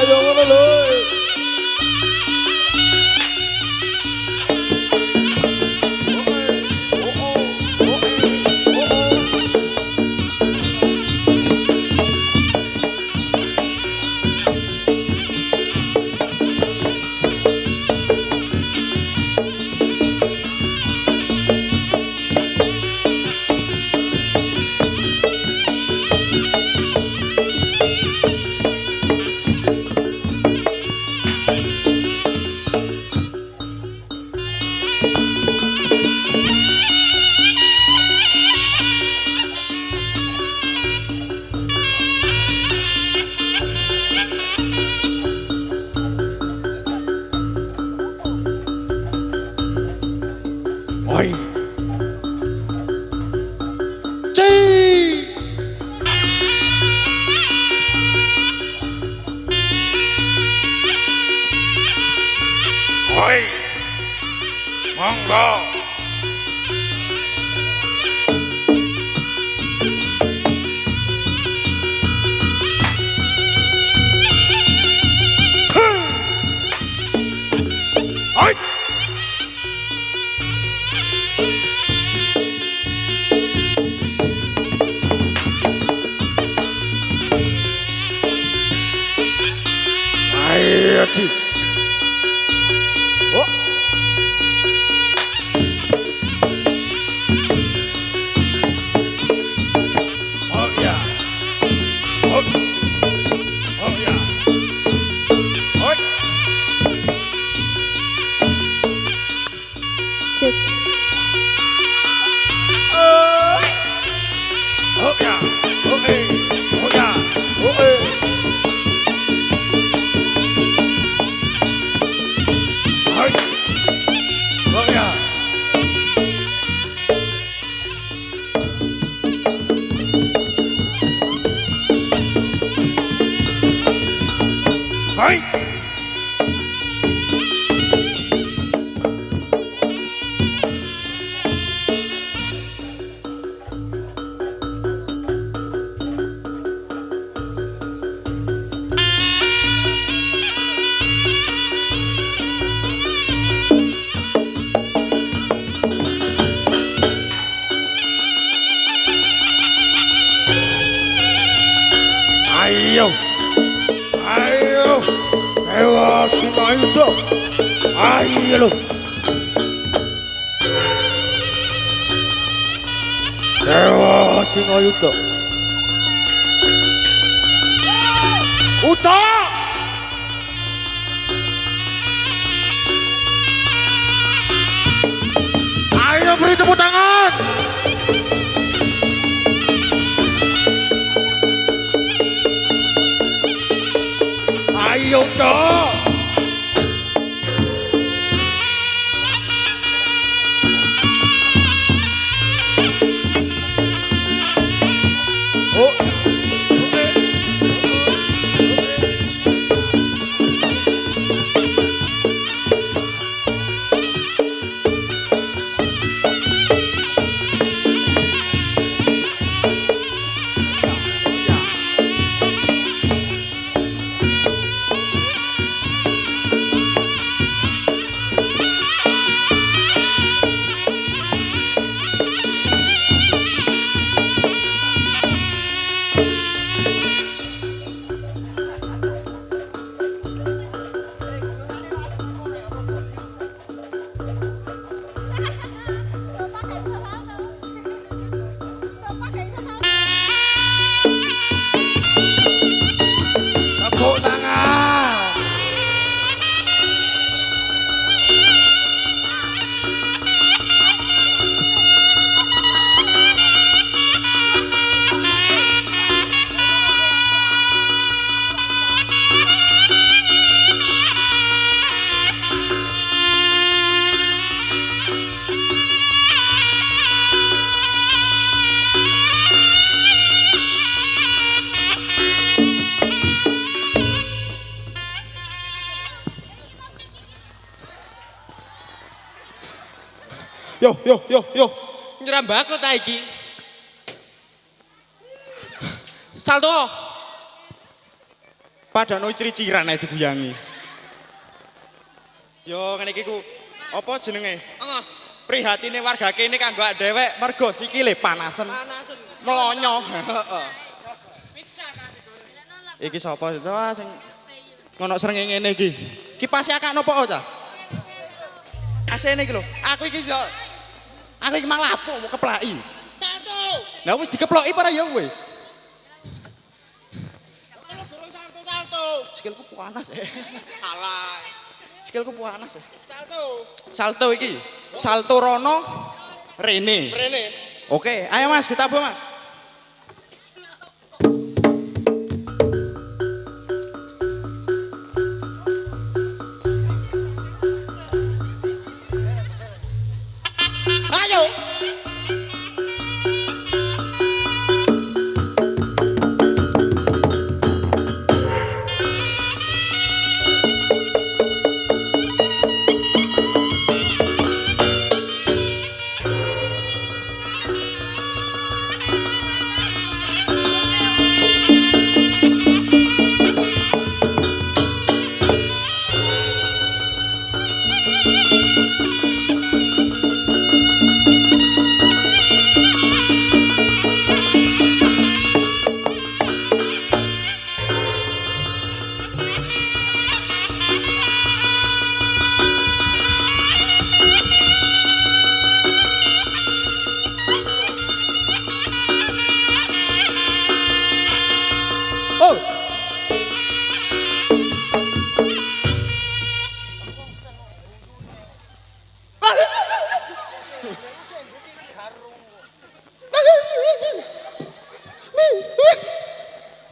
Ayo ngono lho. Oi. Ci. Oi. Monggo. Oi. Ayo, Ci. Oh. Oh ya. Oh. Oh ya. Oh. Cek. Oh. Oh ya. Oh Oh ya. Oh Hai. Oh ya. Hai. Ayo. Ayo. Dewa Singayuda. Ayo lo. Dewa Singayuda. Uta. Ayo beri tepuk tangan. Ayo toh. Oh. Tepuk tangan. Yo. Nyrambako ta iki. Salto. Padahal ciri-ciran ae diguyangi. Yo ngene iki ku apa jenenge? Apa? Prihatine warga kene kanggo dhewek mergo sikile panasen. Melonyo. Heeh. Pizza ta Iki sapa Wah, sing ngono srengenge ngene iki? Kipase akak nopo cah? Asene iki lho. Aku iki mang lapo mau keplaki. Satu. Lah wis dikeploki para ya wis. Kalau durung satu. Sikilku panas. Salah. Sikilku panas. Satu. Salto iki. Salto rono rene. Rene. Oke, ayo Mas, kita apa Mas? Ayo.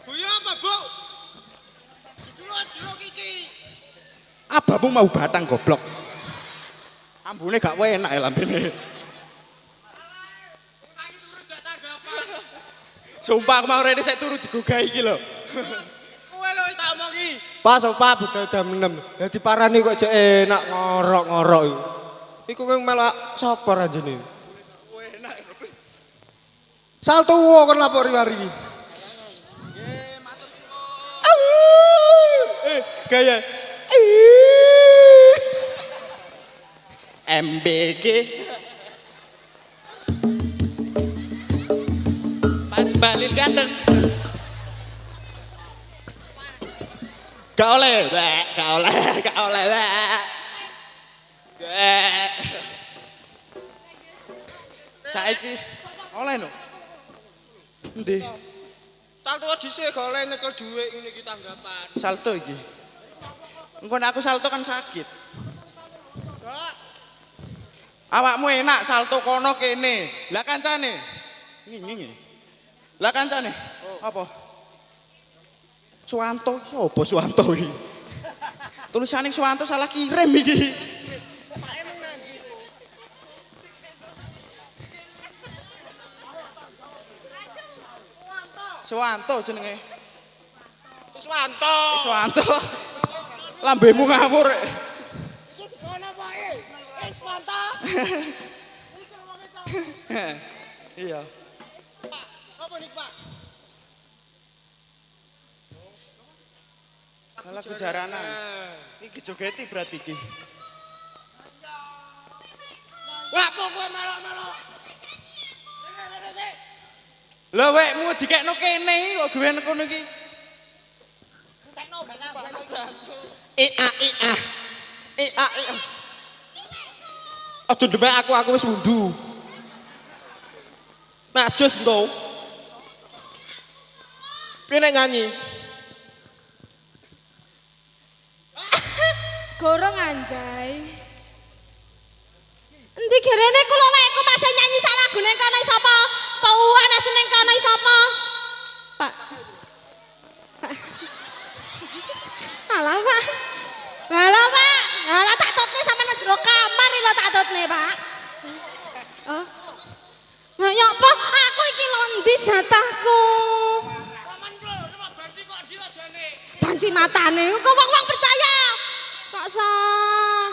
Guyu apa, Bu? Juluk iki. Abamu mau batang goblok. Ambune gak enak ya lambene. Aku turun dak tanggapan. Sumpah aku mau rene sik turu digugah iki lho. Kowe lho tak omongi. Pas Pak budal jam 6. Dadi parani kok jek enak ngorok-ngorok iku. Iku malah sapa ranjene? Enak. Salto kan lapor riwari. Nggih, matur suwun. Gaya MBG Pas balil ganteng. gak oleh, gak oleh. Saiki oleh no. Endi? Salto dhisik gak oleh nyekel dhuwit ngene iki tanggapan. Salto iki. Engko nek aku salto kan sakit. Awakmu enak salto kono kene. Lah kancane. Ngingi. Lah kancane. Apa? Suwanto iki apa Suwanto iki? Tulisane Suwanto salah kirim iki. Suwanto jenenge. Swanto. Suwanto. Lambemu ngawur. Ngono wae. Swanto. Iya. Pak, apa nih, Pak? Salah kejaranan. Iki jogeti berarti iki. Wah, kowe melok-melok. Lah wekmu dikekno kene iki kok gawe kono iki. Tekno bakal. Ia. Aja demek aku wis mundu. Najis engko. Piye nek nyanyi? Gorong anjay. Endi gerene kula wekku tasih nyanyi sak lagune kono sapa? Pauan seneng kono sapa? Pak. Alah, Pak. Halo, Pak. Lah tak tutne sampean ndro kamar lho tak tutne, Pak. Oh. Lah ya apa? Aku iki lho ndi jatahku? Paman klo, rumah banci kok dilajane. Banci matane, kok wong-wong percaya. Kok sah?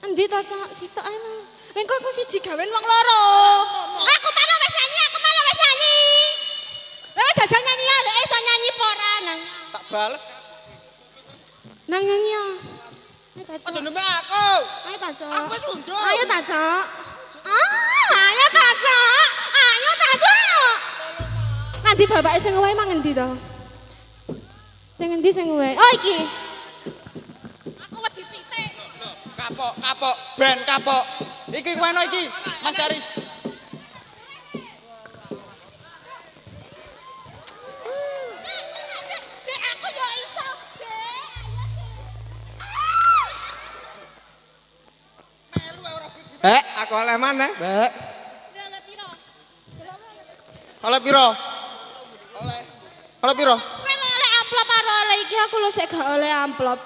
Endi to, Cak? Sitok ae. Engko aku siji gawen wong loro. Aku malah wis nyanyi, bales. Nang nyanyi ya. Ayo ta, Aja Cok. nembak aku. Ayo ta, Cok. Aku wis unduk. Ayo ta, Cok. Ayo ta, Cok. Ayo ta, Cok. Nanti bapake sing ngowae mang endi to? Sing endi sing ngowae? Oh iki. Aku wedi pitik. Kapok, ben kapok. Iki kono iki, Mas Karis. Dek aku yo iso, Dek. Aku oleh mana? Bek. Delok piro? Oleh piro? Oleh piro? Kowe oleh amplop karo oleh iki aku lho sik gak oleh amplop.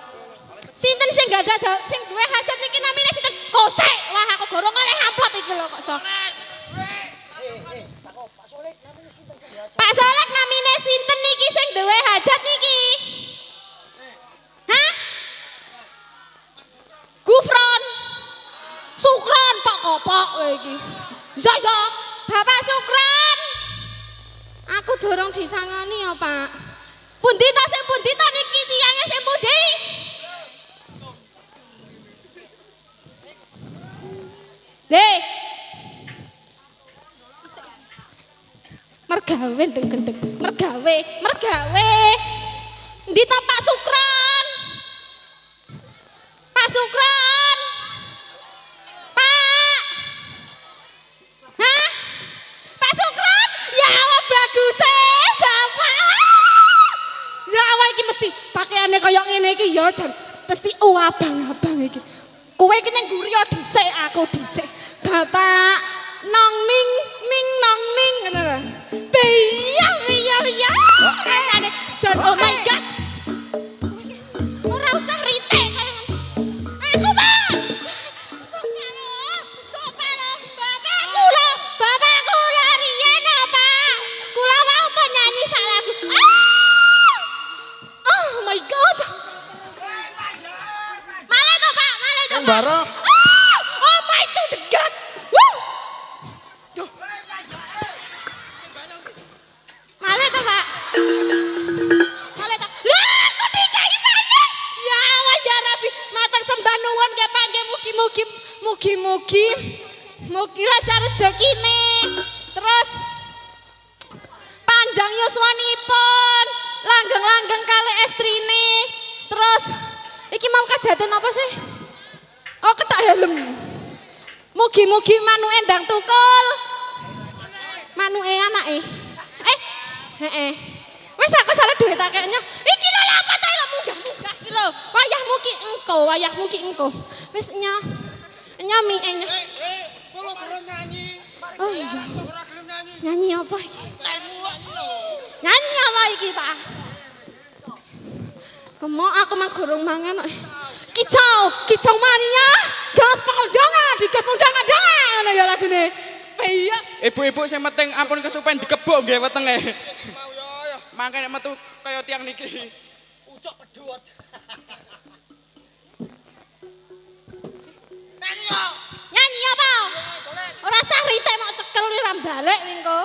Sinten sing gak ada sing duwe hajat iki namine sinten? Kosek. Wah aku gorong oleh amplop iki lho kok sok. Pak Solek namine sinten iki sing duwe hajat iki? Hah? Gufron. Sukron Pak Kopok kowe iki. Iya, Bapak Sukron. Aku dorong disangani ya, Pak. Pundi to sing pundi to niki tiyange sing pundi? Le. Mergawe ndeng-ndeng. Mergawe. Endi to Pak Sukron? Pak Sukron. Pak. Hah? Pak Sukron? Ya Allah bagus Bapak. Ya Allah iki mesti pakaiane kaya ngene iki ya jan mesti abang-abang iki. Kowe iki ning nguri dhisik aku dhisik. Bapak nong ning nong ning ngono lho. Iya. Ngene jan oh my god. Ora usah rite kaya aku Pak. Bapakku lho riyen apa? Kula wau penyanyi sak lagu. Oh my god. Male to Pak, male to. Barok. Oh my to the god. Woo. Duh. Male to Pak. Male to. Lah kok dikai mana? Ya Allah ya Rabbi, matur sembah nuwun nggih Pak nggih mugi lancar rezekine. Terus panjang yuswanipun, langgeng-langgeng kali estrine. Terus iki mau kajaten apa sih? Oh ketak helm. Mugi-mugi manuke ndang tukul. Manuke anake. Heeh. Wis aku salah duit akehnya. Iki lho apa to lho munggah-munggah iki lho. Wayahmu ki engko. Wis nyami enya. Kulo kurang nyanyi. Oh iya. Ora gelem nyanyi. Nyanyi apa iki? Nyanyi apa iki, Pak? Aku mah gorong mangan. Kicau mania. Gas pengundangan, digas undangan-undangan ngono ya lagune. Iya. Ibu-ibu sing penting ampun kesupen digebuk nggih wetenge. Mau yo. Mangkene metu kaya tiang niki. Ucok pedhot. Nyanyi yo. Nyanyi apa? Ora sah rite mau cekel ora balik engko.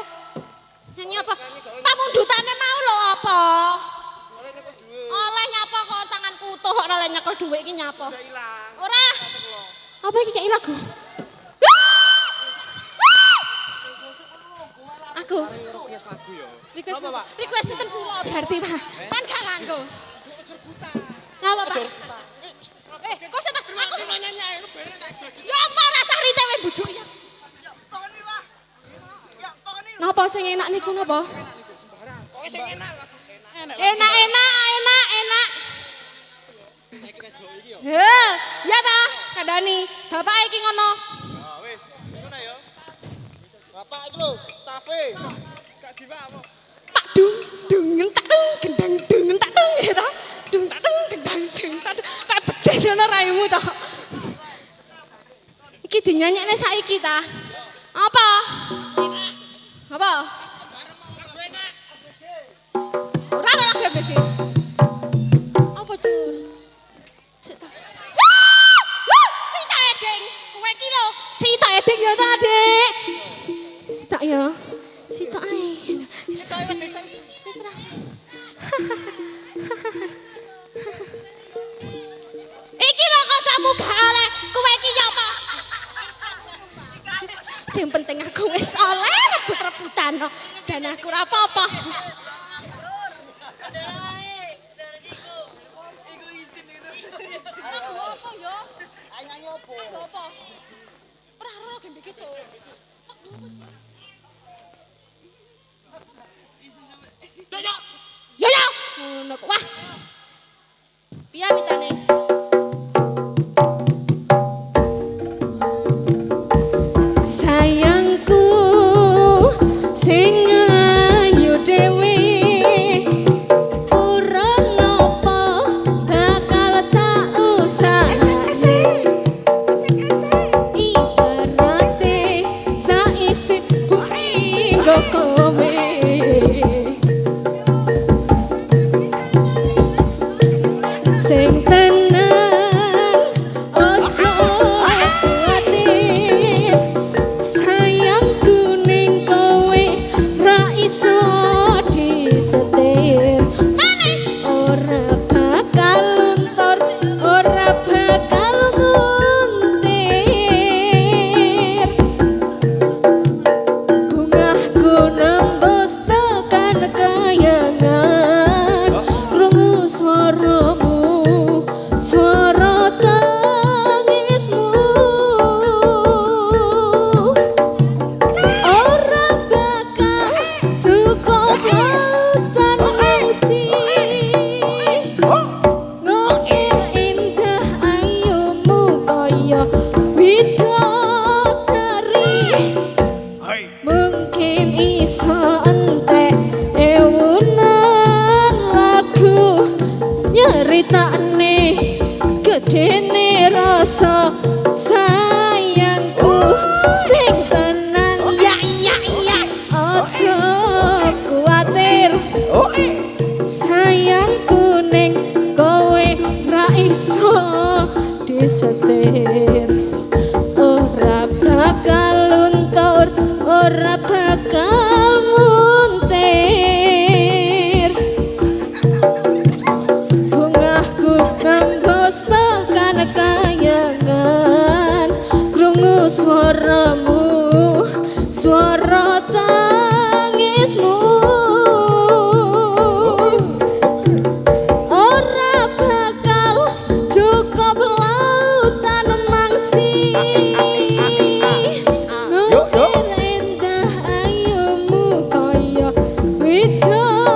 Nyanyi apa? Pamundutane mau lho apa? Oleh nyapa kok tanganku utuh kok oleh nyekel dhuwit iki nyapa? Ora. Apa iki kayak lagu? Aku. Request sinten kula berarti Pak. Kan gak nganggo. Napa Pak? Kok setan aku Nyanyi ae kebene tak bagi. ya apa rasa rite we bujuk ya. Napa sing enak niku napa? Pokoke sing enak lah. Enak. Heh, ya ta, kandhani. Bapak iki ngono. Wis, ngono ya. Bapak iki lho, cafe. Gak diwamu. Pak dung tak gendang tak ya ta. Dung tak gendang tak. Kayak bedes ngono raimu cok. Iki dinyanyekne saiki ta. Apa? Ora ana lagu BG. Apa cur? Sita. Sita Edeng. Kowe iki lho, Sita Edeng ya ta, Dik? Sita ya. Sita ae. Sita penting aku wis oleh rebut-rebutan no. Jan aku ora apa-apa. Wis. Aku apa yo? Ayo nyanyi opo? Aku apa? Ora ora gembe iki, Cuk. Yo yo. Ngono kok. Wah. Piye pitane? Sayangku sing ayu dhewe ora napa bakal tak usah ibarate saisi bumi nggo kowe sing tenang ojo kuatir sayangku ning kowe ra iso disetir ora bakal luntur ora bakal muntir bungahku nembus tekan kayangan krungu swaramu swara tangismu ora bakal cukup lautan mengsi ngokir indah ayumu kaya widodari mungkin iso entek ewunan lagu nyeritakne gedene rasa sayangku sing tenang ya aja kuatir sayangku ning kowe ra iso disetir ora bakal luntur ora bakal muntir bungahku nembus tekan kayangan krungu swaramu swara tangismu ora bakal cukup lautan mangsi ngukir indah ayumu kaya widodari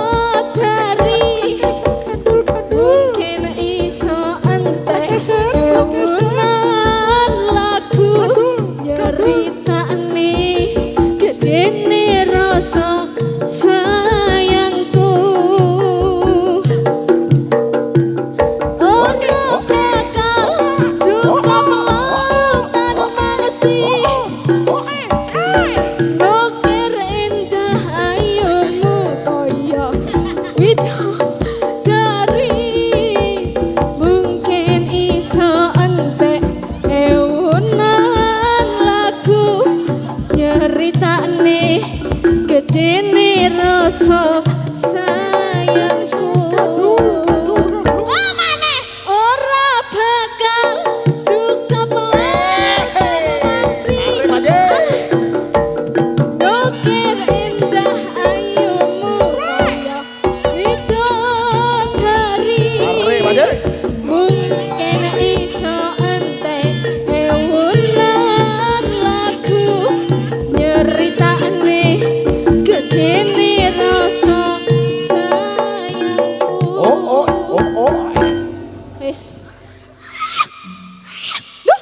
mungkin iso entek ewunan lagu nyeritakne gedene rasa sayangku ora bakal cukup lautan mangsi ngukir indah ayumu kaya widodari mungkin iso entek ewunan lagu nyeritakne gedene rasa sayangku maneh ora bakal cukup lautan mangsi ngukir indah ayumu kaya widodari mungkin iso entek ewunan lagu nyeritakne gedene rasa sayangku wis duh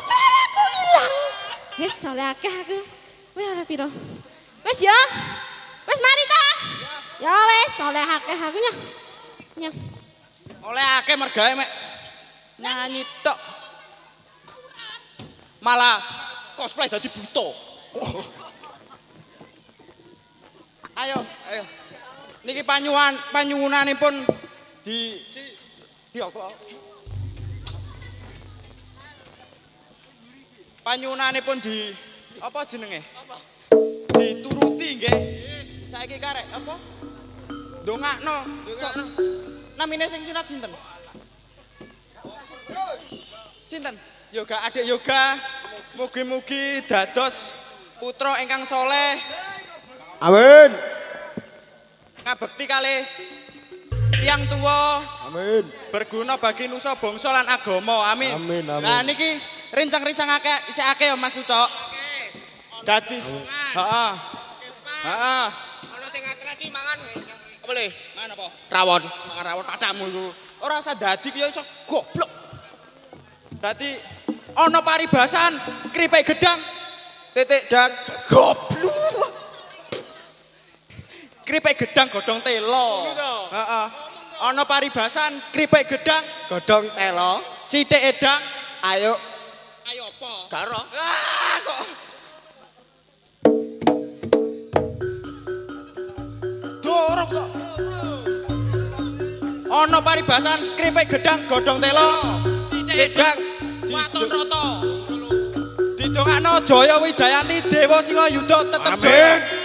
suaraku ilang wis oleh akeh aku wis ora piro wis ya wis mari ta ya wis oleh akeh aku nya Oleh akeh mergae mek nyanyi tok. Malah cosplay dadi buta. Ayo. Niki panyuwunanipun di apa? Panyuwunanipun di apa jenenge? Dituruti nggih. Saiki karek apa? Ndongakno. Namine sing sunat sinten? Sinten? Yoga, adik yoga. Mugi-mugi dados putra ingkang soleh Amin. ngabekti kalih tiyang tuwa Amin. berguna bagi nusa bangsa lan agama. Amin. Amin, amin. Nah niki rincang-rincang akeh isih akeh ya Mas Ucok. Dadi heeh. Heeh. Ono sing atrasi mangan. Apa le? Mangan apa? Rawon. Mangan rawon katamu iku. Ora usah dadi ya iso goblok. Dadi ana paribasan kripik gedang Titik dan goblok. Kripik gedang godhong telo. Heeh. Ana paribasan kripik gedang Godhong telo. sithik edang. Ayo. Ayo apa? Karo. Ah kok dorong kok. Ana paribasan kripik gedang godhong telo sithik edang waton rata. Didongakno Jaya Wijayanti Dewa Singayuda tetep jaya.